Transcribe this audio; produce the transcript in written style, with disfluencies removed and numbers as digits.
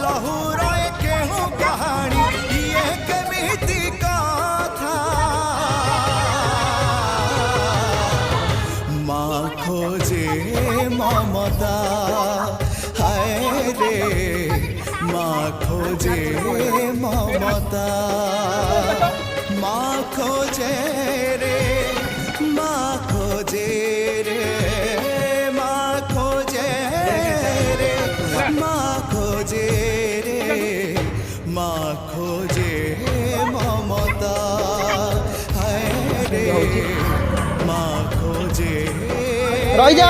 लहुराए केहू कहानी ये केमिति कथा माँ खोजे ममता हाय रे माँ खोजे ममता माँ खोजे रे माँ खोजे रे माँ खोजे रे माँ खोजे रे माँ खोजे ममता हाय रे माँ खोजे रह जा